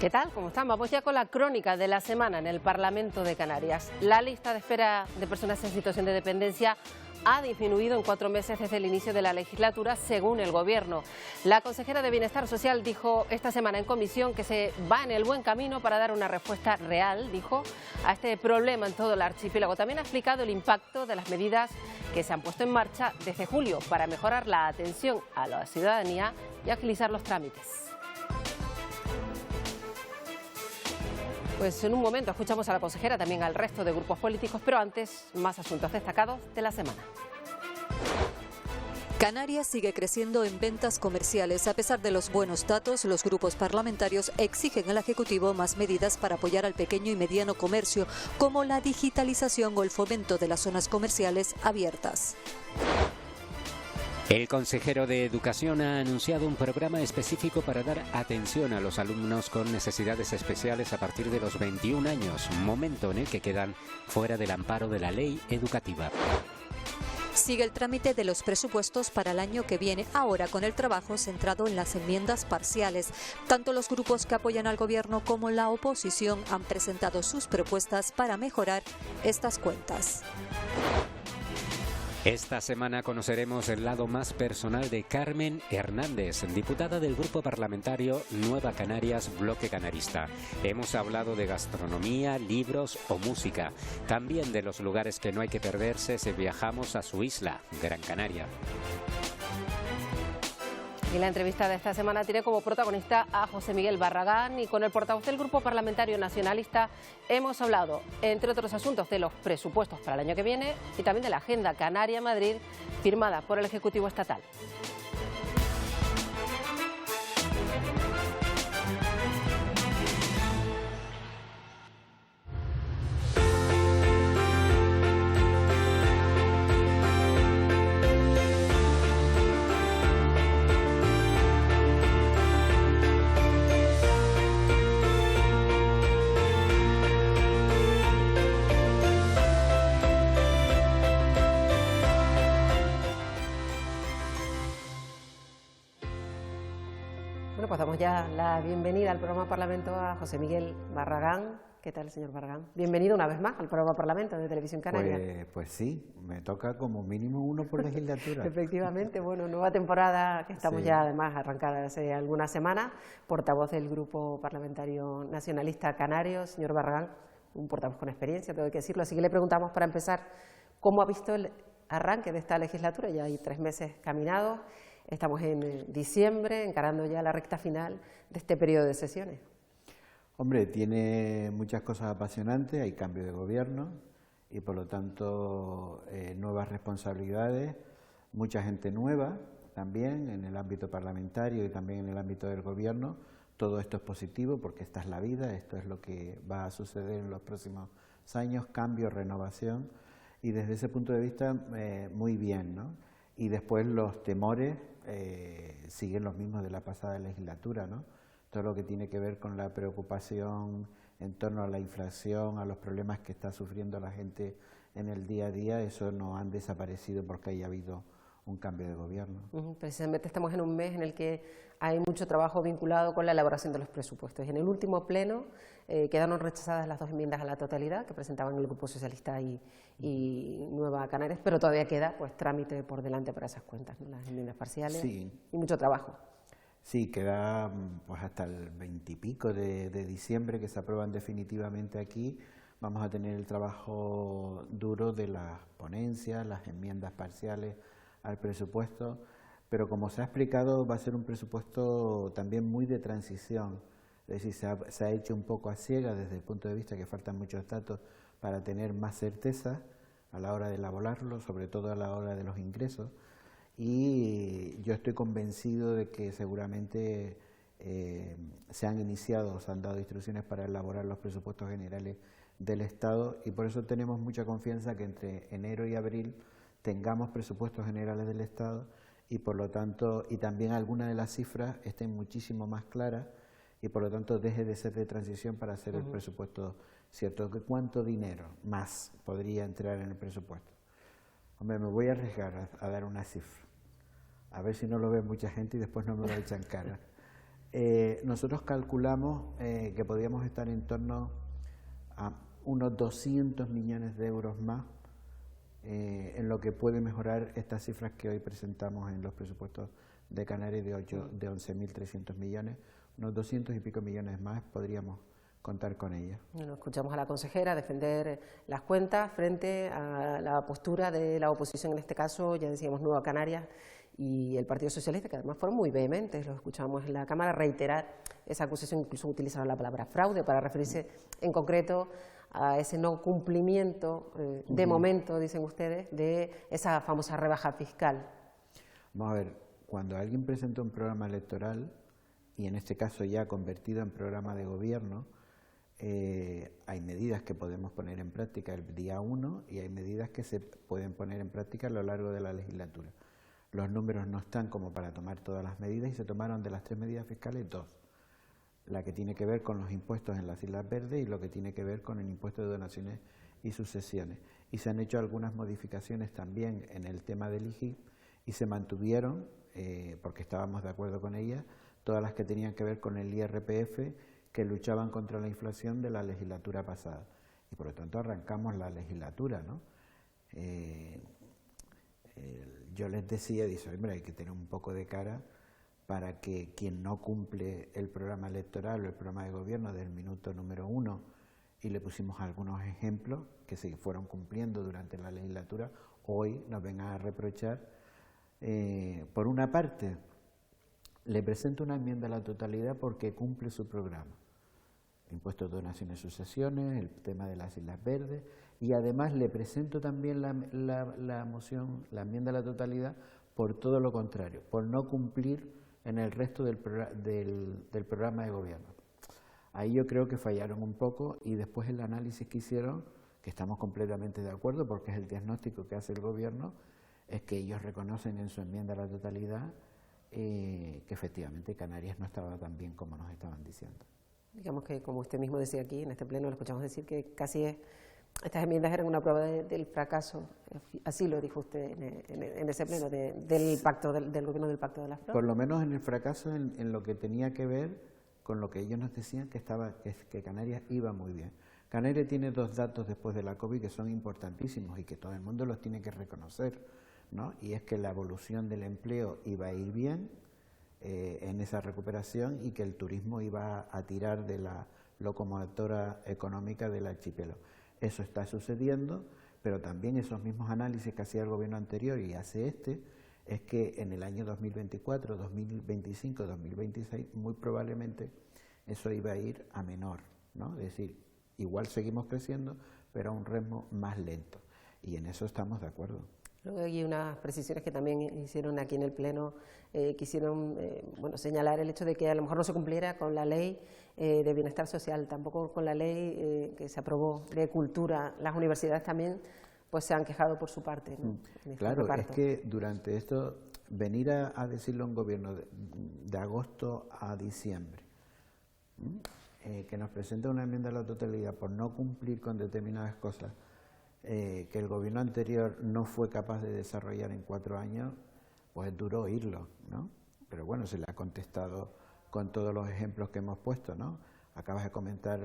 ¿Qué tal? ¿Cómo están? Vamos ya con la crónica de la semana en el Parlamento de Canarias. La lista de espera de personas en situación de dependencia ha disminuido en 4 meses desde el inicio de la legislatura, según el Gobierno. La consejera de Bienestar Social dijo esta semana en comisión que se va en el buen camino para dar una respuesta real, dijo, a este problema en todo el archipiélago. También ha explicado el impacto de las medidas que se han puesto en marcha desde julio para mejorar la atención a la ciudadanía y agilizar los trámites. Pues en un momento escuchamos a la consejera, también al resto de grupos políticos, pero antes, más asuntos destacados de la semana. Canarias sigue creciendo en ventas comerciales. A pesar de los buenos datos, los grupos parlamentarios exigen al Ejecutivo más medidas para apoyar al pequeño y mediano comercio, como la digitalización o el fomento de las zonas comerciales abiertas. El consejero de Educación ha anunciado un programa específico para dar atención a los alumnos con necesidades especiales a partir de los 21 años, momento en el que quedan fuera del amparo de la ley educativa. Sigue el trámite de los presupuestos para el año que viene, ahora con el trabajo centrado en las enmiendas parciales. Tanto los grupos que apoyan al Gobierno como la oposición han presentado sus propuestas para mejorar estas cuentas. Esta semana conoceremos el lado más personal de Carmen Hernández, diputada del Grupo Parlamentario Nueva Canarias Bloque Canarista. Hemos hablado de gastronomía, libros o música. También de los lugares que no hay que perderse si viajamos a su isla, Gran Canaria. Y la entrevista de esta semana tiene como protagonista a José Miguel Barragán y con el portavoz del Grupo Parlamentario Nacionalista hemos hablado, entre otros asuntos, de los presupuestos para el año que viene y también de la Agenda Canaria-Madrid firmada por el Ejecutivo Estatal. Pues damos ya la bienvenida al programa Parlamento a José Miguel Barragán. ¿Qué tal, señor Barragán? Bienvenido una vez más al programa Parlamento de Televisión Canaria. Pues sí, me toca como mínimo uno por legislatura. Efectivamente, bueno, nueva temporada que estamos ya además arrancada hace algunas semanas. Portavoz del Grupo Parlamentario Nacionalista Canario, señor Barragán, un portavoz con experiencia, tengo que decirlo. Así que le preguntamos para empezar, ¿cómo ha visto el arranque de esta legislatura? Ya hay 3 meses caminados. Estamos en diciembre, encarando ya la recta final de este periodo de sesiones. Hombre, tiene muchas cosas apasionantes, hay cambio de gobierno y por lo tanto nuevas responsabilidades, mucha gente nueva también en el ámbito parlamentario y también en el ámbito del gobierno. Todo esto es positivo porque esta es la vida, esto es lo que va a suceder en los próximos años, cambio, renovación, y desde ese punto de vista muy bien, ¿no? Y después los temores siguen los mismos de la pasada legislatura, ¿no? Todo lo que tiene que ver con la preocupación en torno a la inflación, a los problemas que está sufriendo la gente en el día a día, eso no han desaparecido porque haya habido un cambio de gobierno. Precisamente estamos en un mes en el que hay mucho trabajo vinculado con la elaboración de los presupuestos. En el último pleno quedaron rechazadas las 2 enmiendas a la totalidad que presentaban el Grupo Socialista y Nueva Canarias, pero todavía queda pues trámite por delante para esas cuentas, ¿no? Las enmiendas parciales y mucho trabajo. Sí, queda pues hasta el 20 y pico de diciembre que se aprueban definitivamente aquí. Vamos a tener el trabajo duro de las ponencias, las enmiendas parciales al presupuesto, pero como se ha explicado va a ser un presupuesto también muy de transición, es decir, se ha hecho un poco a ciegas desde el punto de vista que faltan muchos datos para tener más certeza a la hora de elaborarlo, sobre todo a la hora de los ingresos, y yo estoy convencido de que seguramente se han iniciado, se han dado instrucciones para elaborar los presupuestos generales del Estado y por eso tenemos mucha confianza que entre enero y abril tengamos presupuestos generales del Estado y por lo tanto, y también algunas de las cifras estén muchísimo más claras y por lo tanto deje de ser de transición para hacer el presupuesto cierto. ¿Cuánto dinero más podría entrar en el presupuesto? Hombre, me voy a arriesgar a dar una cifra, a ver si no lo ve mucha gente y después no me lo echan cara. Nosotros calculamos que podríamos estar en torno a unos 200 millones de euros más en lo que puede mejorar estas cifras que hoy presentamos en los presupuestos de Canarias de 11.300 millones, unos 200 y pico millones más podríamos contar con ellas. Bueno, escuchamos a la consejera defender las cuentas frente a la postura de la oposición, en este caso, ya decíamos, Nueva Canarias y el Partido Socialista, que además fueron muy vehementes, lo escuchamos en la Cámara, reiterar esa acusación, incluso utilizaron la palabra fraude para referirse en concreto a ese no cumplimiento, de momento, dicen ustedes, de esa famosa rebaja fiscal. Vamos a ver, cuando alguien presenta un programa electoral, y en este caso ya convertido en programa de gobierno, hay medidas que podemos poner en práctica el día 1 y hay medidas que se pueden poner en práctica a lo largo de la legislatura. Los números no están como para tomar todas las medidas y se tomaron de las 3 medidas fiscales 2. La que tiene que ver con los impuestos en las Islas Verdes y lo que tiene que ver con el impuesto de donaciones y sucesiones. Y se han hecho algunas modificaciones también en el tema del IGI y se mantuvieron, porque estábamos de acuerdo con ellas, todas las que tenían que ver con el IRPF, que luchaban contra la inflación de la legislatura pasada. Y por lo tanto arrancamos la legislatura, ¿no? Yo les decía, dice, hombre, hay que tener un poco de cara para que quien no cumple el programa electoral o el programa de gobierno del minuto número 1, y le pusimos algunos ejemplos que se fueron cumpliendo durante la legislatura, hoy nos vengan a reprochar. Por una parte, le presento una enmienda a la totalidad porque cumple su programa. Impuestos de donaciones y sucesiones, el tema de las Islas Verdes, y además le presento también la moción, la enmienda a la totalidad, por todo lo contrario, por no cumplir en el resto del programa de gobierno. Ahí yo creo que fallaron un poco y después el análisis que hicieron, que estamos completamente de acuerdo porque es el diagnóstico que hace el gobierno, es que ellos reconocen en su enmienda a la totalidad que efectivamente Canarias no estaba tan bien como nos estaban diciendo. Digamos que, como usted mismo decía aquí, en este pleno lo escuchamos decir que casi estas enmiendas eran una prueba del fracaso, así lo dijo usted en ese pleno, del pacto del gobierno del Pacto de las Flores. Por lo menos en el fracaso en lo que tenía que ver con lo que ellos nos decían que Canarias iba muy bien. Canarias tiene 2 datos después de la COVID que son importantísimos y que todo el mundo los tiene que reconocer, ¿no? Y es que la evolución del empleo iba a ir bien en esa recuperación y que el turismo iba a tirar de la locomotora económica del archipiélago. Eso está sucediendo, pero también esos mismos análisis que hacía el gobierno anterior y hace es que en el año 2024, 2025, 2026, muy probablemente eso iba a ir a menor, ¿no? Es decir, igual seguimos creciendo, pero a un ritmo más lento. Y en eso estamos de acuerdo. Luego hay unas precisiones que también hicieron aquí en el Pleno, quisieron señalar el hecho de que a lo mejor no se cumpliera con la ley de bienestar social, tampoco con la ley que se aprobó de cultura. Las universidades también pues se han quejado por su parte, ¿no? Claro, es que durante esto, venir a decirlo a un gobierno de agosto a diciembre, que nos presenta una enmienda a la totalidad por no cumplir con determinadas cosas, que el gobierno anterior no fue capaz de desarrollar en 4 años, pues es duro oírlo, ¿no? Pero bueno, se le ha contestado con todos los ejemplos que hemos puesto, ¿no? Acabas de comentar,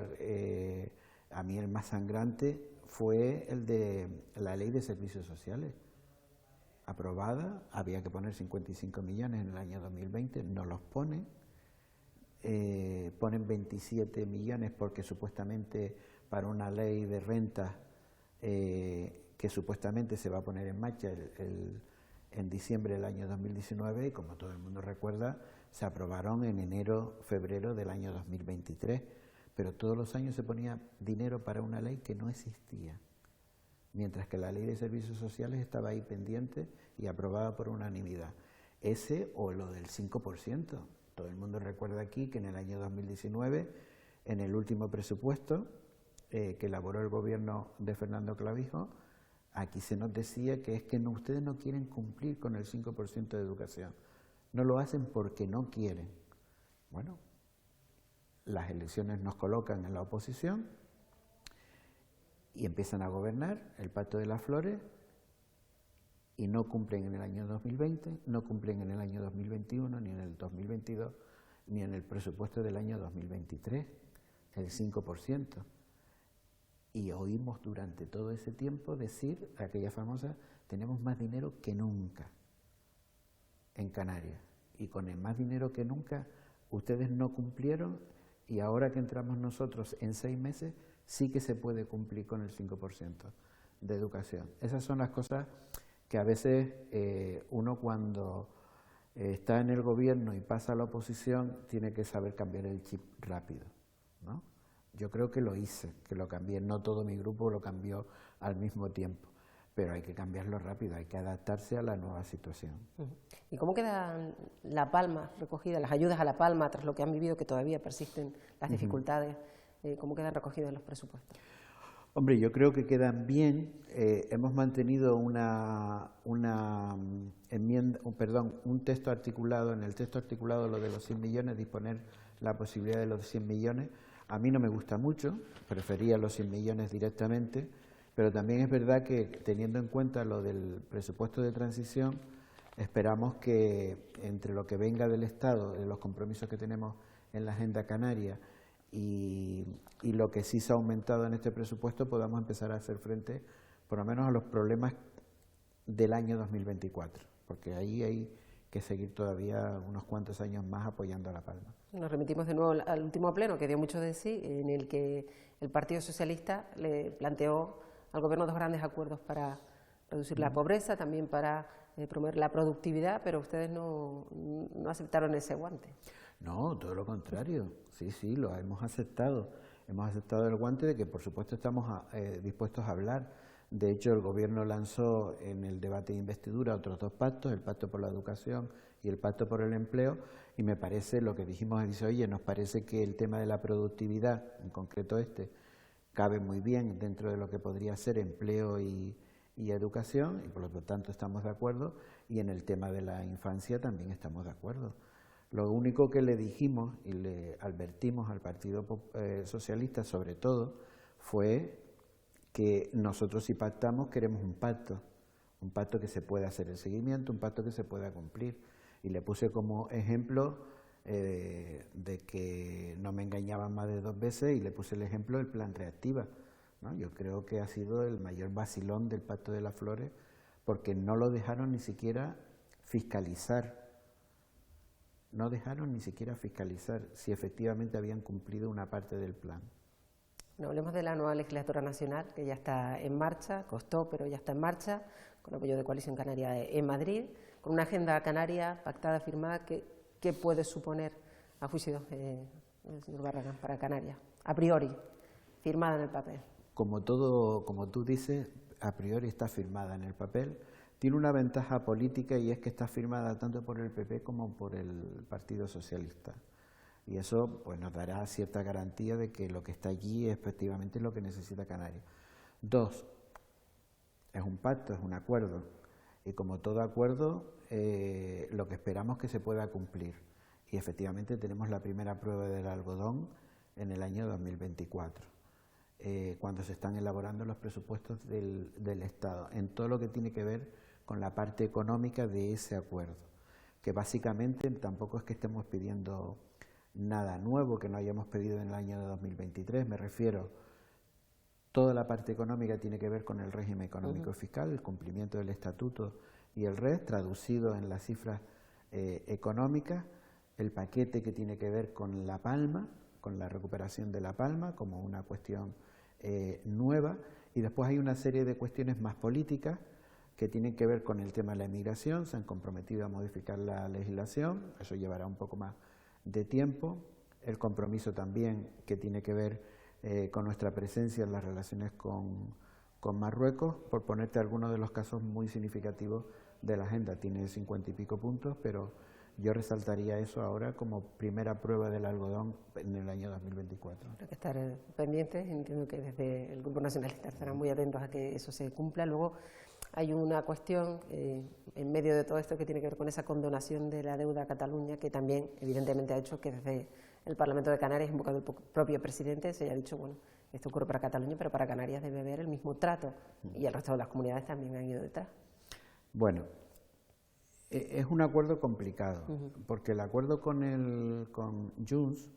a mí el más sangrante fue el de la Ley de Servicios Sociales, aprobada, había que poner 55 millones en el año 2020, no los ponen, ponen 27 millones porque supuestamente para una ley de rentas que supuestamente se va a poner en marcha en diciembre del año 2019 y como todo el mundo recuerda se aprobaron en enero, febrero del año 2023, pero todos los años se ponía dinero para una ley que no existía, mientras que la Ley de Servicios Sociales estaba ahí pendiente y aprobada por unanimidad. Ese o lo del 5%, todo el mundo recuerda aquí que en el año 2019, en el último presupuesto que elaboró el gobierno de Fernando Clavijo, aquí se nos decía que es que ustedes no quieren cumplir con el 5% de educación, no lo hacen porque no quieren. Bueno, las elecciones nos colocan en la oposición y empiezan a gobernar el Pacto de las Flores y no cumplen en el año 2020, no cumplen en el año 2021 ni en el 2022 ni en el presupuesto del año 2023, el 5%. Y oímos durante todo ese tiempo decir, aquella famosa, tenemos más dinero que nunca en Canarias. Y con el más dinero que nunca, ustedes no cumplieron, y ahora que entramos nosotros en 6 meses, sí que se puede cumplir con el 5% de educación. Esas son las cosas que a veces uno cuando está en el gobierno y pasa a la oposición tiene que saber cambiar el chip rápido, ¿no? Yo creo que lo hice, que lo cambié, no todo mi grupo lo cambió al mismo tiempo, pero hay que cambiarlo rápido, hay que adaptarse a la nueva situación. ¿Y cómo queda La Palma recogida, las ayudas a La Palma, tras lo que han vivido, que todavía persisten las dificultades? ¿Cómo quedan recogidas en los presupuestos? Hombre, yo creo que quedan bien. Hemos mantenido un texto articulado, en el texto articulado lo de los 100 millones, disponer la posibilidad de los 100 millones. A mí no me gusta mucho, prefería los 100 millones directamente, pero también es verdad que teniendo en cuenta lo del presupuesto de transición, esperamos que entre lo que venga del Estado, de los compromisos que tenemos en la Agenda Canaria y lo que sí se ha aumentado en este presupuesto, podamos empezar a hacer frente por lo menos a los problemas del año 2024, porque ahí hay que seguir todavía unos cuantos años más apoyando a La Palma. Nos remitimos de nuevo al último pleno, que dio mucho de sí, en el que el Partido Socialista le planteó al Gobierno 2 grandes acuerdos para reducir la pobreza, también para promover la productividad, pero ustedes no aceptaron ese guante. No, todo lo contrario, sí, lo hemos aceptado. Hemos aceptado el guante de que, por supuesto, estamos dispuestos a hablar. De hecho, el Gobierno lanzó en el debate de investidura otros 2 pactos, el Pacto por la Educación y el Pacto por el Empleo, y me parece, lo que dijimos, dice, oye, nos parece que el tema de la productividad, en concreto cabe muy bien dentro de lo que podría ser empleo y educación, y por lo tanto estamos de acuerdo, y en el tema de la infancia también estamos de acuerdo. Lo único que le dijimos y le advertimos al Partido Socialista, sobre todo, fue que nosotros, si pactamos, queremos un pacto que se pueda hacer el seguimiento, un pacto que se pueda cumplir. Y le puse como ejemplo de que no me engañaban más de 2 veces, y le puse el ejemplo del plan Reactiva, ¿no? Yo creo que ha sido el mayor vacilón del Pacto de las Flores, porque no lo dejaron ni siquiera fiscalizar. No dejaron ni siquiera fiscalizar si efectivamente habían cumplido una parte del plan. No hablemos de la nueva legislatura nacional, que ya está en marcha, costó, pero ya está en marcha, con apoyo de Coalición Canaria en Madrid, con una agenda canaria pactada, firmada, ¿qué puede suponer, a juicio del señor Barragán, para Canarias? A priori, firmada en el papel. Como tú dices, a priori está firmada en el papel. Tiene una ventaja política, y es que está firmada tanto por el PP como por el Partido Socialista. Y eso pues nos dará cierta garantía de que lo que está allí es efectivamente lo que necesita Canarias. 2, es un pacto, es un acuerdo. Y como todo acuerdo, lo que esperamos es que se pueda cumplir. Y efectivamente tenemos la primera prueba del algodón en el año 2024, cuando se están elaborando los presupuestos del Estado, en todo lo que tiene que ver con la parte económica de ese acuerdo, que básicamente tampoco es que estemos pidiendo nada nuevo que no hayamos pedido en el año 2023, me refiero, toda la parte económica tiene que ver con el régimen económico y fiscal, el cumplimiento del Estatuto y el RES, traducido en las cifras económicas, el paquete que tiene que ver con La Palma, con la recuperación de La Palma como una cuestión nueva, y después hay una serie de cuestiones más políticas que tienen que ver con el tema de la inmigración. Se han comprometido a modificar la legislación, eso llevará un poco más de tiempo. El compromiso también que tiene que ver con nuestra presencia en las relaciones con Marruecos, por ponerte algunos de los casos muy significativos de la agenda. Tiene 50 y pico puntos, pero yo resaltaría eso ahora como primera prueba del algodón en el año 2024. Hay que estar pendientes, entiendo que desde el Grupo Nacionalista estarán muy atentos a que eso se cumpla. Luego hay una cuestión en medio de todo esto que tiene que ver con esa condonación de la deuda a Cataluña, que también evidentemente ha hecho que desde el Parlamento de Canarias, en boca del propio presidente, se haya dicho, bueno, esto ocurre para Cataluña, pero para Canarias debe haber el mismo trato, y el resto de las comunidades también han ido detrás. Bueno, Es un acuerdo complicado, porque el acuerdo con Junts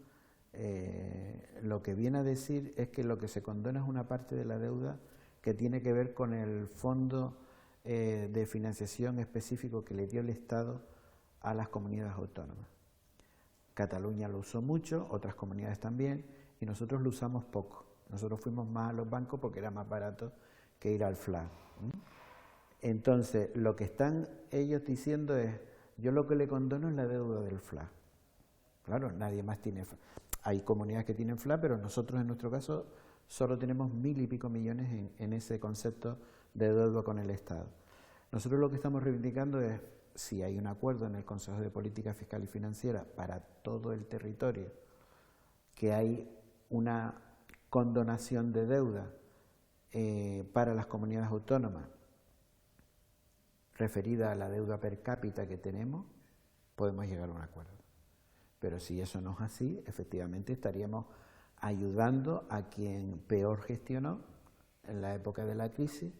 lo que viene a decir es que lo que se condona es una parte de la deuda que tiene que ver con el fondo de financiación específico que le dio el Estado a las comunidades autónomas. Cataluña lo usó mucho, otras comunidades también, y nosotros lo usamos poco. Nosotros fuimos más a los bancos porque era más barato que ir al FLA. Entonces, lo que están ellos diciendo es, yo lo que le condono es la deuda del FLA. Claro, nadie más tiene FLA. Hay comunidades que tienen FLA, pero nosotros en nuestro caso solo tenemos 1000 y pico millones en ese concepto de deuda con el Estado. Nosotros lo que estamos reivindicando es, si hay un acuerdo en el Consejo de Política Fiscal y Financiera para todo el territorio, que hay una condonación de deuda para las comunidades autónomas referida a la deuda per cápita que tenemos, podemos llegar a un acuerdo. Pero si eso no es así, efectivamente estaríamos ayudando a quien peor gestionó en la época de la crisis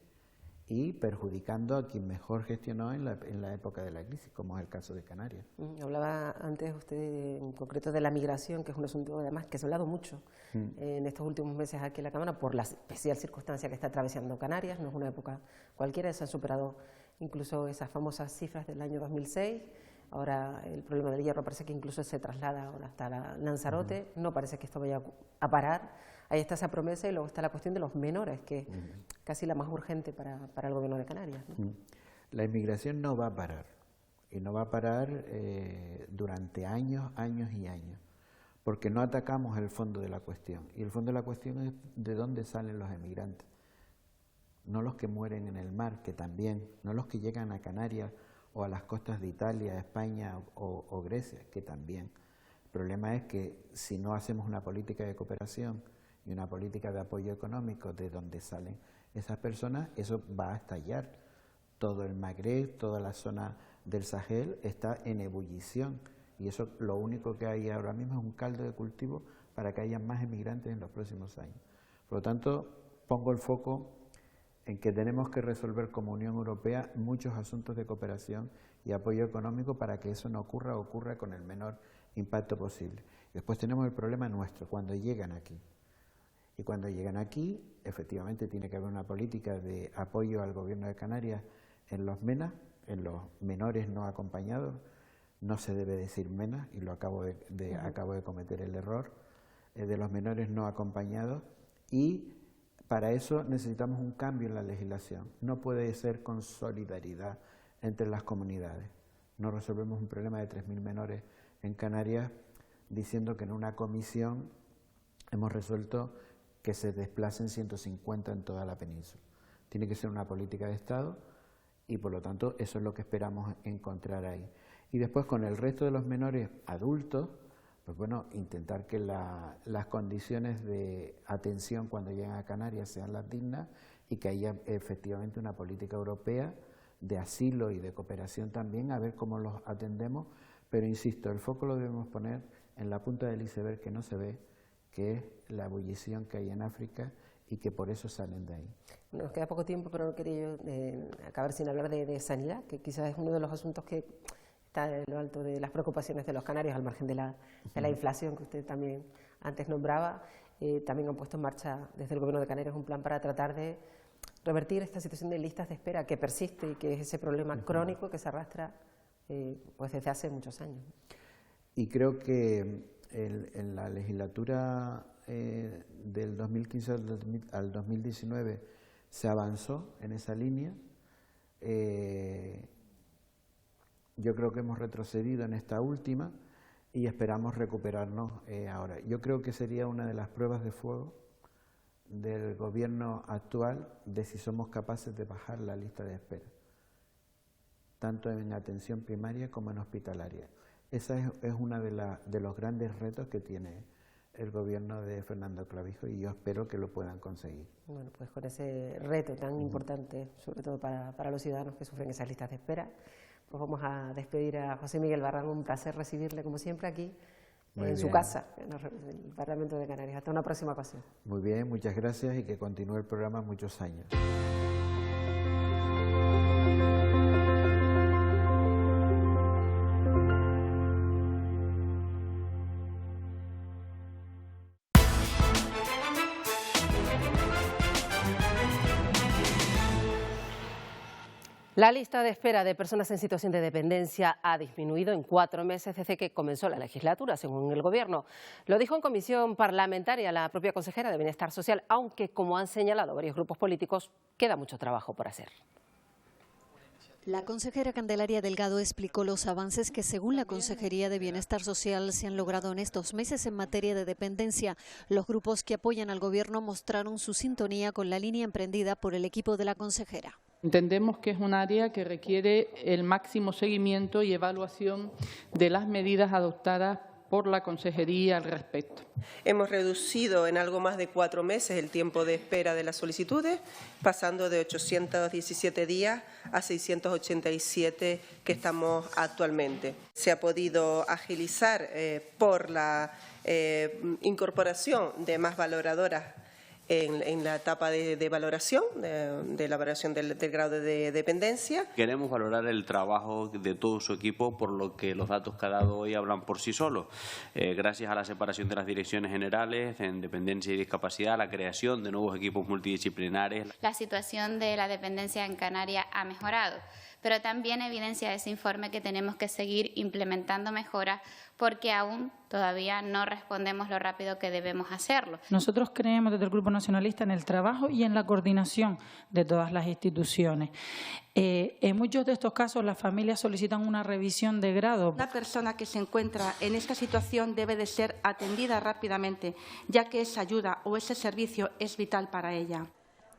y perjudicando a quien mejor gestionó en la época de la crisis, como es el caso de Canarias. Hablaba antes usted en concreto de la migración, que es un asunto además que se ha hablado mucho en estos últimos meses aquí en la Cámara por la especial circunstancia que está atravesando Canarias. No es una época cualquiera, se han superado incluso esas famosas cifras del año 2006. Ahora el problema del hierro parece que incluso se traslada ahora hasta Lanzarote. No parece que esto vaya a parar. Ahí está esa promesa y luego está la cuestión de los menores, que es casi la más urgente para el gobierno de Canarias, ¿no? La inmigración no va a parar, y no va a parar durante años, años y años, porque no atacamos el fondo de la cuestión. Y el fondo de la cuestión es de dónde salen los emigrantes, no los que mueren en el mar, que también, no los que llegan a Canarias o a las costas de Italia, España o Grecia, que también. El problema es que si no hacemos una política de cooperación y una política de apoyo económico de donde salen esas personas, eso va a estallar. Todo el Magreb, toda la zona del Sahel está en ebullición y eso lo único que hay ahora mismo es un caldo de cultivo para que haya más emigrantes en los próximos años. Por lo tanto, pongo el foco en que tenemos que resolver como Unión Europea muchos asuntos de cooperación y apoyo económico para que eso no ocurra con el menor impacto posible. Después tenemos el problema nuestro, cuando llegan aquí. Y cuando llegan aquí, efectivamente tiene que haber una política de apoyo al gobierno de Canarias en los MENA, en los menores no acompañados. No se debe decir MENA, y lo acabo de cometer el error, de los menores no acompañados, y para eso necesitamos un cambio en la legislación. No puede ser con solidaridad entre las comunidades. No resolvemos un problema de 3000 menores en Canarias diciendo que en una comisión hemos resuelto que se desplacen 150 en toda la península. Tiene que ser una política de Estado y por lo tanto eso es lo que esperamos encontrar ahí. Y después con el resto de los menores adultos, pues bueno, intentar que las condiciones de atención cuando llegan a Canarias sean las dignas y que haya efectivamente una política europea de asilo y de cooperación también, a ver cómo los atendemos, pero insisto, el foco lo debemos poner en la punta del iceberg que no se ve, que es la ebullición que hay en África y que por eso salen de ahí. Nos queda poco tiempo, pero no quería yo acabar sin hablar de sanidad, que quizás es uno de los asuntos que está en lo alto de las preocupaciones de los canarios, al margen de la inflación que usted también antes nombraba. También han puesto en marcha desde el Gobierno de Canarias un plan para tratar de revertir esta situación de listas de espera que persiste y que es ese problema crónico que se arrastra pues desde hace muchos años. Y creo que en la legislatura del 2015 al 2019 se avanzó en esa línea. Yo creo que hemos retrocedido en esta última y esperamos recuperarnos ahora. Yo creo que sería una de las pruebas de fuego del gobierno actual de si somos capaces de bajar la lista de espera, tanto en atención primaria como en hospitalaria. Ese es uno de los grandes retos que tiene el gobierno de Fernando Clavijo y yo espero que lo puedan conseguir. Bueno, pues con ese reto tan importante, sobre todo para los ciudadanos que sufren esas listas de espera, pues vamos a despedir a José Miguel Barrán. Un placer recibirle como siempre aquí en su casa, en el Parlamento de Canarias. Hasta una próxima ocasión. Muy bien, muchas gracias y que continúe el programa muchos años. La lista de espera de personas en situación de dependencia ha disminuido en 4 meses desde que comenzó la legislatura, según el Gobierno. Lo dijo en comisión parlamentaria la propia consejera de Bienestar Social, aunque, como han señalado varios grupos políticos, queda mucho trabajo por hacer. La consejera Candelaria Delgado explicó los avances que, según la Consejería de Bienestar Social, se han logrado en estos meses en materia de dependencia. Los grupos que apoyan al Gobierno mostraron su sintonía con la línea emprendida por el equipo de la consejera. Entendemos que es un área que requiere el máximo seguimiento y evaluación de las medidas adoptadas por la Consejería al respecto. Hemos reducido en algo más de 4 meses el tiempo de espera de las solicitudes, pasando de 817 días a 687 que estamos actualmente. Se ha podido agilizar por la incorporación de más valoradoras en la etapa de valoración, de la valoración del grado de dependencia. Queremos valorar el trabajo de todo su equipo, por lo que los datos que ha dado hoy hablan por sí solos. Gracias a la separación de las direcciones generales en dependencia y discapacidad, la creación de nuevos equipos multidisciplinares. La situación de la dependencia en Canarias ha mejorado, pero también evidencia ese informe que tenemos que seguir implementando mejoras porque aún todavía no respondemos lo rápido que debemos hacerlo. Nosotros creemos desde el Grupo Nacionalista en el trabajo y en la coordinación de todas las instituciones. En muchos de estos casos las familias solicitan una revisión de grado. La persona que se encuentra en esta situación debe de ser atendida rápidamente, ya que esa ayuda o ese servicio es vital para ella.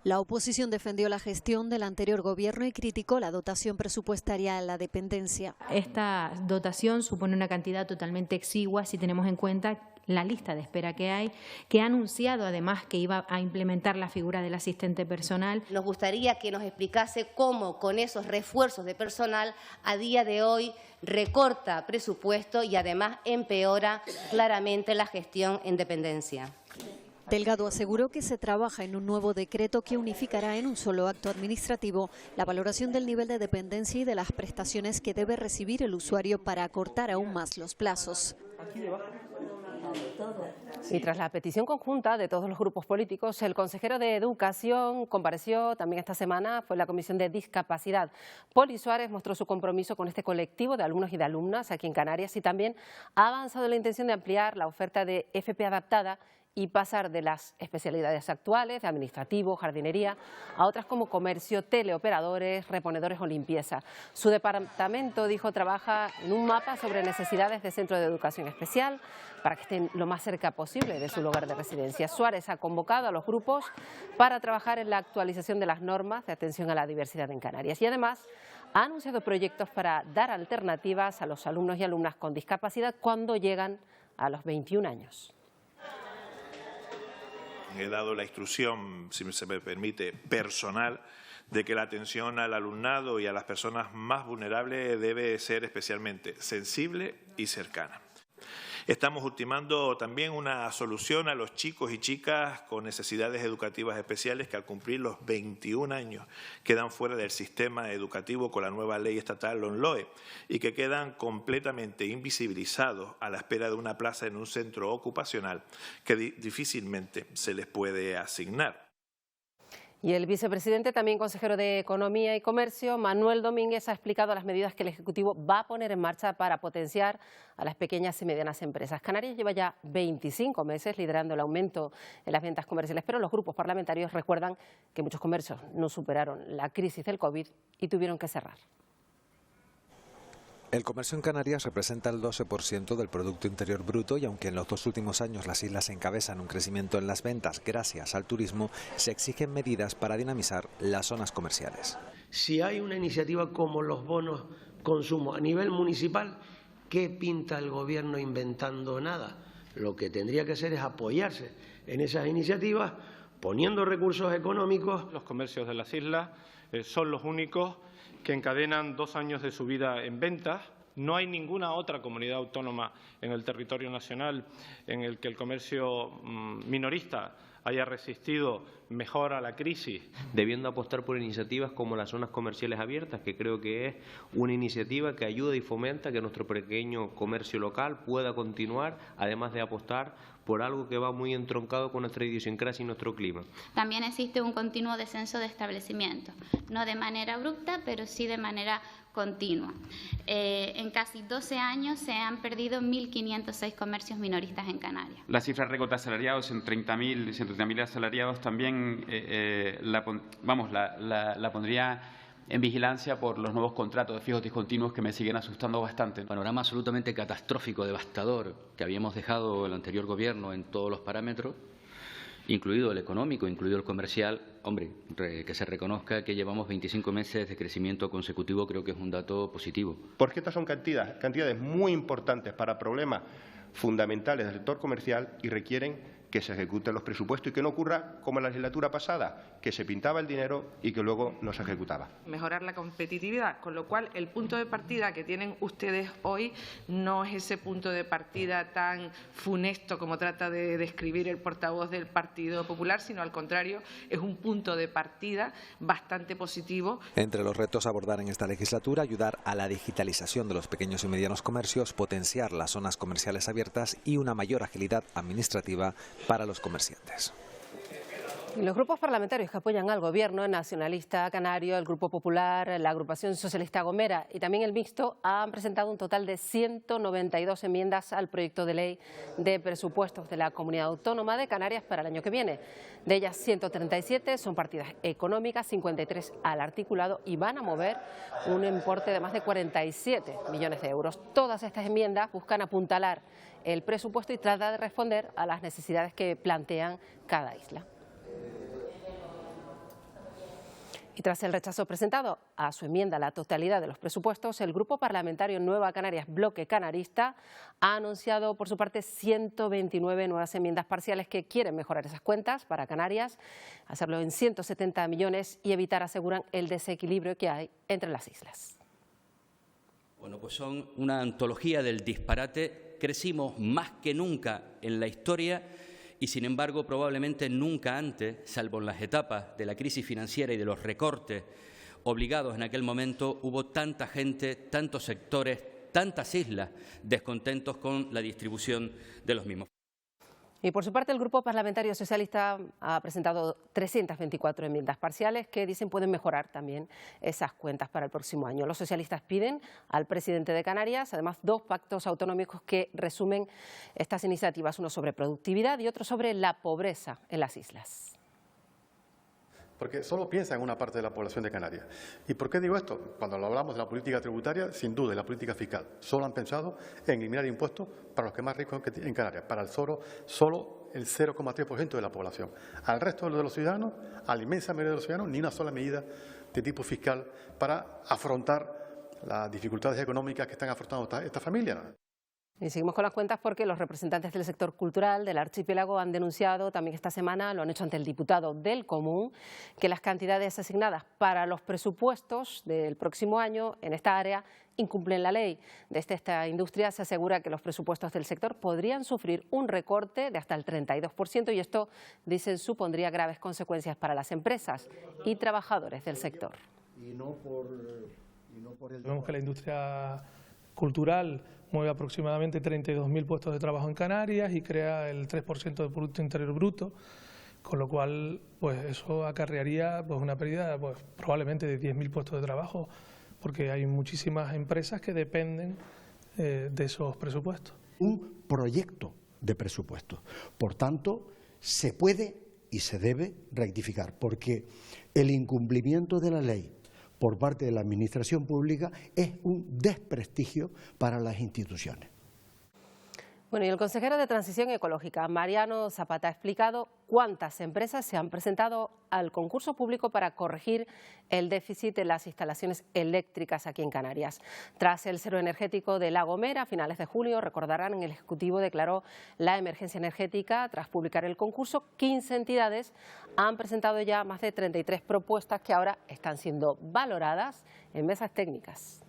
La oposición defendió la gestión del anterior Gobierno y criticó la dotación presupuestaria a la dependencia. Esta dotación supone una cantidad totalmente exigua si tenemos en cuenta la lista de espera que hay, que ha anunciado además que iba a implementar la figura del asistente personal. Nos gustaría que nos explicase cómo con esos refuerzos de personal a día de hoy recorta presupuesto y además empeora claramente la gestión en dependencia. Delgado aseguró que se trabaja en un nuevo decreto que unificará en un solo acto administrativo la valoración del nivel de dependencia y de las prestaciones que debe recibir el usuario para acortar aún más los plazos. Y tras la petición conjunta de todos los grupos políticos, el consejero de Educación compareció también esta semana, fue la Comisión de Discapacidad. Poli Suárez mostró su compromiso con este colectivo de alumnos y de alumnas aquí en Canarias y también ha avanzado en la intención de ampliar la oferta de FP adaptada y pasar de las especialidades actuales, de administrativo, jardinería, a otras como comercio, teleoperadores, reponedores o limpieza. Su departamento, dijo, trabaja en un mapa sobre necesidades de centro de educación especial para que estén lo más cerca posible de su lugar de residencia. Suárez ha convocado a los grupos para trabajar en la actualización de las normas de atención a la diversidad en Canarias y además ha anunciado proyectos para dar alternativas a los alumnos y alumnas con discapacidad cuando llegan a los 21 años. He dado la instrucción, si se me permite, personal, de que la atención al alumnado y a las personas más vulnerables debe ser especialmente sensible y cercana. Estamos ultimando también una solución a los chicos y chicas con necesidades educativas especiales que al cumplir los 21 años quedan fuera del sistema educativo con la nueva ley estatal LOMLOE y que quedan completamente invisibilizados a la espera de una plaza en un centro ocupacional que difícilmente se les puede asignar. Y el vicepresidente, también consejero de Economía y Comercio, Manuel Domínguez, ha explicado las medidas que el Ejecutivo va a poner en marcha para potenciar a las pequeñas y medianas empresas. Canarias lleva ya 25 meses liderando el aumento en las ventas comerciales, pero los grupos parlamentarios recuerdan que muchos comercios no superaron la crisis del COVID y tuvieron que cerrar. El comercio en Canarias representa el 12% del Producto Interior Bruto y aunque en los 2 últimos años las islas encabezan un crecimiento en las ventas gracias al turismo, se exigen medidas para dinamizar las zonas comerciales. Si hay una iniciativa como los bonos consumo a nivel municipal, ¿qué pinta el Gobierno inventando nada? Lo que tendría que hacer es apoyarse en esas iniciativas, poniendo recursos económicos. Los comercios de las islas son los únicos que encadenan 2 años de subida en ventas. No hay ninguna otra comunidad autónoma en el territorio nacional en el que el comercio minorista haya resistido mejor a la crisis. Debiendo apostar por iniciativas como las zonas comerciales abiertas, que creo que es una iniciativa que ayuda y fomenta que nuestro pequeño comercio local pueda continuar, además de apostar por algo que va muy entroncado con nuestra idiosincrasia y nuestro clima. También existe un continuo descenso de establecimientos, no de manera abrupta, pero sí de manera continua. En casi 12 años se han perdido 1.506 comercios minoristas en Canarias. La cifra récord de asalariados en 130.000 asalariados también la pondría en vigilancia por los nuevos contratos de fijos discontinuos que me siguen asustando bastante. Panorama absolutamente catastrófico, devastador, que habíamos dejado el anterior Gobierno en todos los parámetros, incluido el económico, incluido el comercial. Hombre, que se reconozca que llevamos 25 meses de crecimiento consecutivo, creo que es un dato positivo. Porque estas son cantidades muy importantes para problemas fundamentales del sector comercial y requieren que se ejecuten los presupuestos y que no ocurra como en la legislatura pasada, que se pintaba el dinero y que luego no se ejecutaba. Mejorar la competitividad, con lo cual el punto de partida que tienen ustedes hoy no es ese punto de partida tan funesto como trata de describir el portavoz del Partido Popular, sino al contrario, es un punto de partida bastante positivo. Entre los retos a abordar en esta legislatura, ayudar a la digitalización de los pequeños y medianos comercios, potenciar las zonas comerciales abiertas y una mayor agilidad administrativa para los comerciantes. Y los grupos parlamentarios que apoyan al Gobierno, el Nacionalista Canario, el Grupo Popular, la Agrupación Socialista Gomera y también el Mixto, han presentado un total de 192 enmiendas al proyecto de ley de presupuestos de la Comunidad Autónoma de Canarias para el año que viene. De ellas, 137 son partidas económicas, 53 al articulado y van a mover un importe de más de 47 millones de euros. Todas estas enmiendas buscan apuntalar el presupuesto y tratar de responder a las necesidades que plantean cada isla. Y tras el rechazo presentado a su enmienda a la totalidad de los presupuestos, el Grupo Parlamentario Nueva Canarias Bloque Canarista ha anunciado por su parte 129 nuevas enmiendas parciales que quieren mejorar esas cuentas para Canarias, hacerlo en 170 millones y evitar, aseguran, el desequilibrio que hay entre las islas. Bueno, pues son una antología del disparate. Crecimos más que nunca en la historia y, sin embargo, probablemente nunca antes, salvo en las etapas de la crisis financiera y de los recortes obligados en aquel momento, hubo tanta gente, tantos sectores, tantas islas descontentos con la distribución de los mismos. Y por su parte, el Grupo Parlamentario Socialista ha presentado 324 enmiendas parciales que dicen pueden mejorar también esas cuentas para el próximo año. Los socialistas piden al presidente de Canarias, además, 2 pactos autonómicos que resumen estas iniciativas, uno sobre productividad y otro sobre la pobreza en las islas. Porque solo piensa en una parte de la población de Canarias. ¿Y por qué digo esto? Cuando hablamos de la política tributaria, sin duda, y la política fiscal, solo han pensado en eliminar impuestos para los que más ricos en Canarias, para solo el 0,3% de la población. Al resto de los ciudadanos, a la inmensa mayoría de los ciudadanos, ni una sola medida de tipo fiscal para afrontar las dificultades económicas que están afrontando estas familias. Y seguimos con las cuentas porque los representantes del sector cultural del archipiélago han denunciado también esta semana, lo han hecho ante el diputado del Común, que las cantidades asignadas para los presupuestos del próximo año en esta área incumplen la ley. Desde esta industria se asegura que los presupuestos del sector podrían sufrir un recorte de hasta el 32% y esto, dicen, supondría graves consecuencias para las empresas y trabajadores del sector. Vemos que la industria cultural mueve aproximadamente 32.000 puestos de trabajo en Canarias y crea el 3% del Producto Interior Bruto, con lo cual pues eso acarrearía pues una pérdida pues probablemente de 10.000 puestos de trabajo, porque hay muchísimas empresas que dependen de esos presupuestos. Un proyecto de presupuesto. Por tanto, se puede y se debe rectificar, porque el incumplimiento de la ley por parte de la Administración Pública es un desprestigio para las instituciones. Bueno, y el consejero de Transición Ecológica, Mariano Zapata, ha explicado cuántas empresas se han presentado al concurso público para corregir el déficit de las instalaciones eléctricas aquí en Canarias. Tras el cero energético de La Gomera a finales de julio, recordarán, el Ejecutivo declaró la emergencia energética. Tras publicar el concurso, 15 entidades han presentado ya más de 33 propuestas que ahora están siendo valoradas en mesas técnicas.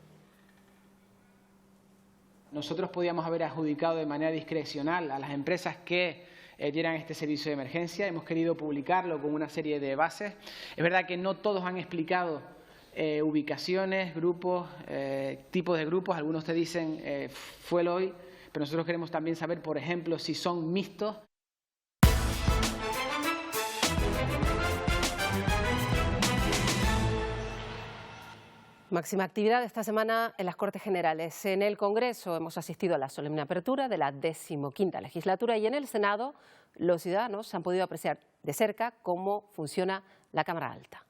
Nosotros podíamos haber adjudicado de manera discrecional a las empresas que dieran este servicio de emergencia. Hemos querido publicarlo con una serie de bases. Es verdad que no todos han explicado ubicaciones, grupos, tipos de grupos. Algunos te dicen fuel oil, pero nosotros queremos también saber, por ejemplo, si son mixtos. Máxima actividad esta semana en las Cortes Generales. En el Congreso hemos asistido a la solemne apertura de la 15ª legislatura y en el Senado los ciudadanos han podido apreciar de cerca cómo funciona la Cámara Alta.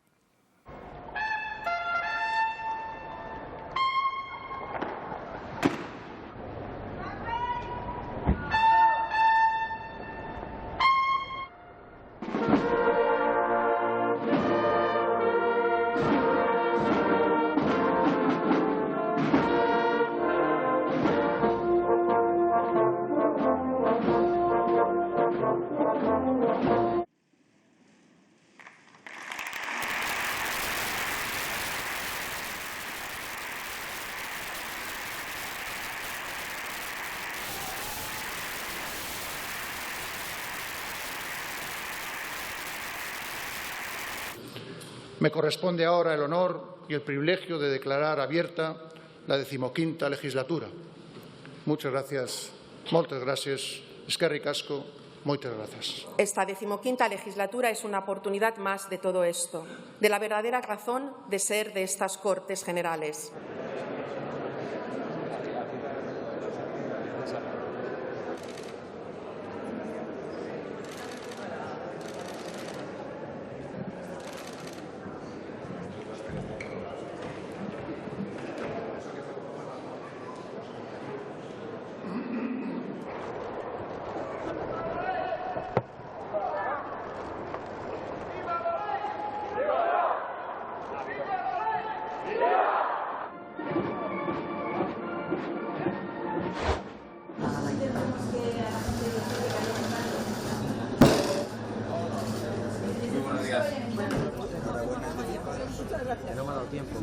Me corresponde ahora el honor y el privilegio de declarar abierta la 15ª legislatura. Muchas gracias, moltes gràcies, eskerrik asko, muchas gracias. Esta 15ª legislatura es una oportunidad más de todo esto, de la verdadera razón de ser de estas Cortes Generales. No me ha dado tiempo.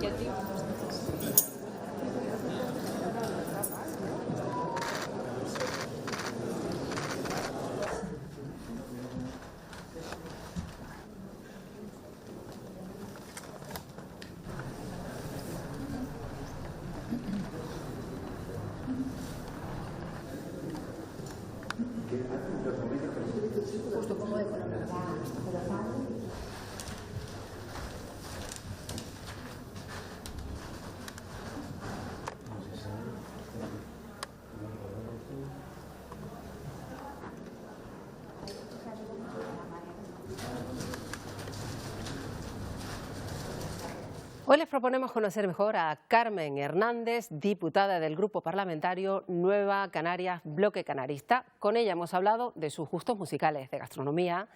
Hoy les proponemos conocer mejor a Carmen Hernández, diputada del Grupo Parlamentario Nueva Canarias Bloque Canarista. Con ella hemos hablado de sus gustos musicales, de gastronomía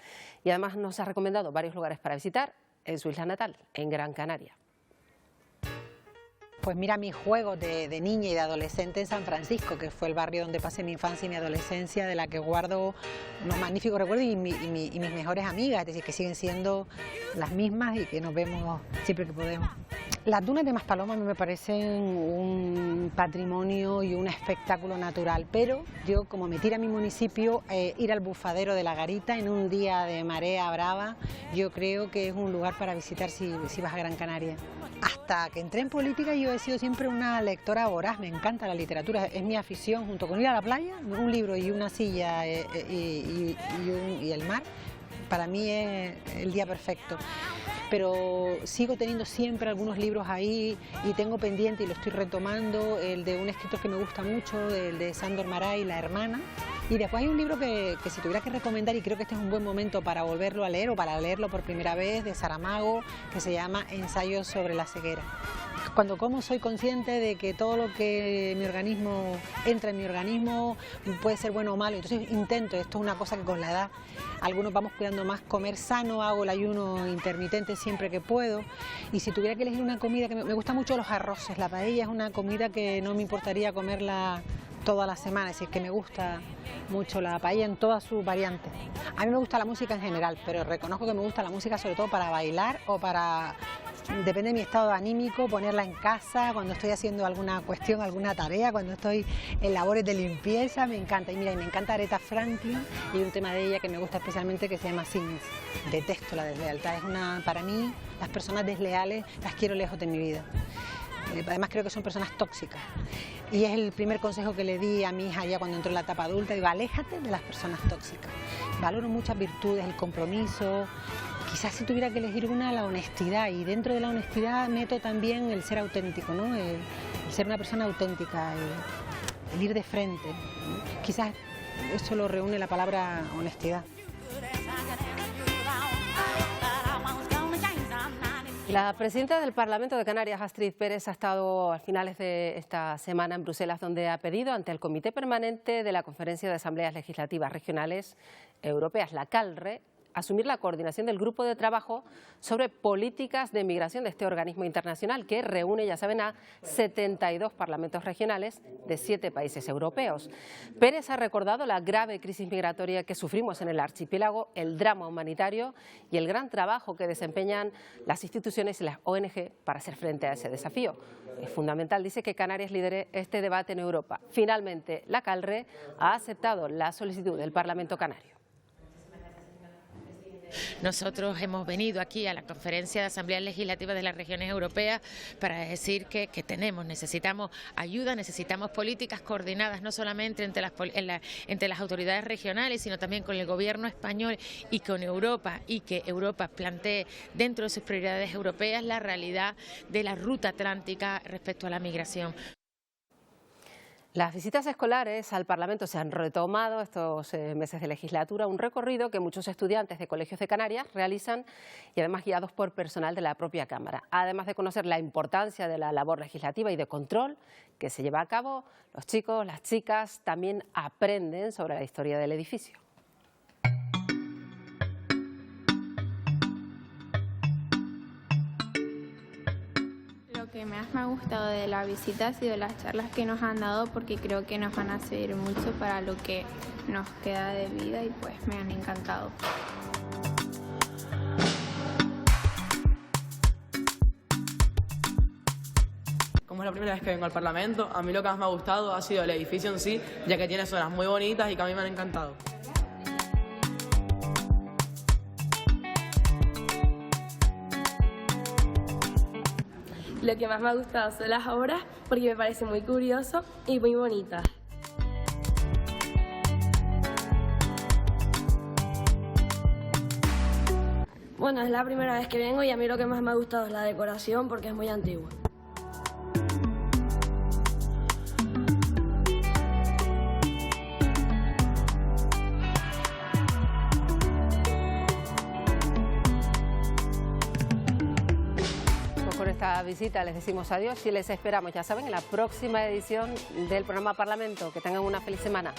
y además nos ha recomendado varios lugares para visitar en su isla natal, en Gran Canaria. Pues mira, mis juegos de niña y de adolescente en San Francisco, que fue el barrio donde pasé mi infancia y mi adolescencia, de la que guardo unos magníficos recuerdos y mis mejores amigas, es decir, que siguen siendo las mismas y que nos vemos siempre que podemos. Las dunas de Maspalomas a mí me parecen un patrimonio y un espectáculo natural, pero yo, como me tira a mi municipio, ir al bufadero de la Garita en un día de marea brava, yo creo que es un lugar para visitar si vas a Gran Canaria. Hasta que entré en política yo he sido siempre una lectora voraz, me encanta la literatura, es mi afición, junto con ir a la playa, un libro y una silla y el mar, para mí es el día perfecto. Pero sigo teniendo siempre algunos libros ahí y tengo pendiente y lo estoy retomando, el de un escritor que me gusta mucho, el de Sándor Márai, La hermana. Y después hay un libro que si tuviera que recomendar, y creo que este es un buen momento para volverlo a leer o para leerlo por primera vez, de Saramago, que se llama Ensayos sobre la ceguera. Cuando como soy consciente de que todo lo que mi organismo entra en mi organismo puede ser bueno o malo, entonces intento, esto es una cosa que con la edad algunos vamos cuidando más, comer sano, hago el ayuno intermitente siempre que puedo, y si tuviera que elegir una comida, que me gustan mucho los arroces, la paella es una comida que no me importaría comerla toda la semana, es decir, que me gusta mucho la paella en todas sus variantes. A mí me gusta la música en general, pero reconozco que me gusta la música sobre todo para bailar o para, depende de mi estado anímico, ponerla en casa, cuando estoy haciendo alguna cuestión, alguna tarea, cuando estoy en labores de limpieza, me encanta. Y mira, y me encanta Aretha Franklin y un tema de ella que me gusta especialmente que se llama Sins. Detesto la deslealtad, es para mí, las personas desleales las quiero lejos de mi vida. Además creo que son personas tóxicas. Y es el primer consejo que le di a mi hija ya cuando entró en la etapa adulta. Digo, aléjate de las personas tóxicas. Valoro muchas virtudes, el compromiso. Quizás si tuviera que elegir una, la honestidad. Y dentro de la honestidad meto también el ser auténtico, ¿no? El ser una persona auténtica, el ir de frente, ¿no? Quizás eso lo reúne la palabra honestidad. La presidenta del Parlamento de Canarias, Astrid Pérez, ha estado a finales de esta semana en Bruselas, donde ha pedido ante el Comité Permanente de la Conferencia de Asambleas Legislativas Regionales Europeas, la CALRE, asumir la coordinación del grupo de trabajo sobre políticas de migración de este organismo internacional que reúne, ya saben, a 72 parlamentos regionales de 7 países europeos. Pérez ha recordado la grave crisis migratoria que sufrimos en el archipiélago, el drama humanitario y el gran trabajo que desempeñan las instituciones y las ONG para hacer frente a ese desafío. Es fundamental, dice, que Canarias lidere este debate en Europa. Finalmente, la CALRE ha aceptado la solicitud del Parlamento canario. Nosotros hemos venido aquí a la Conferencia de Asambleas Legislativas de las Regiones Europeas para decir que necesitamos ayuda, necesitamos políticas coordinadas no solamente entre las autoridades regionales, sino también con el gobierno español y con Europa, y que Europa plantee dentro de sus prioridades europeas la realidad de la ruta atlántica respecto a la migración. Las visitas escolares al Parlamento se han retomado estos meses de legislatura, un recorrido que muchos estudiantes de colegios de Canarias realizan y además guiados por personal de la propia Cámara. Además de conocer la importancia de la labor legislativa y de control que se lleva a cabo, los chicos, las chicas también aprenden sobre la historia del edificio. Lo que más me ha gustado de la visita ha sido las charlas que nos han dado, porque creo que nos van a servir mucho para lo que nos queda de vida y pues me han encantado. Como es la primera vez que vengo al Parlamento, a mí lo que más me ha gustado ha sido el edificio en sí, ya que tiene zonas muy bonitas y que a mí me han encantado. Lo que más me ha gustado son las obras, porque me parece muy curioso y muy bonita. Bueno, es la primera vez que vengo y a mí lo que más me ha gustado es la decoración, porque es muy antigua. Con esta visita les decimos adiós y les esperamos, ya saben, en la próxima edición del programa Parlamento. Que tengan una feliz semana.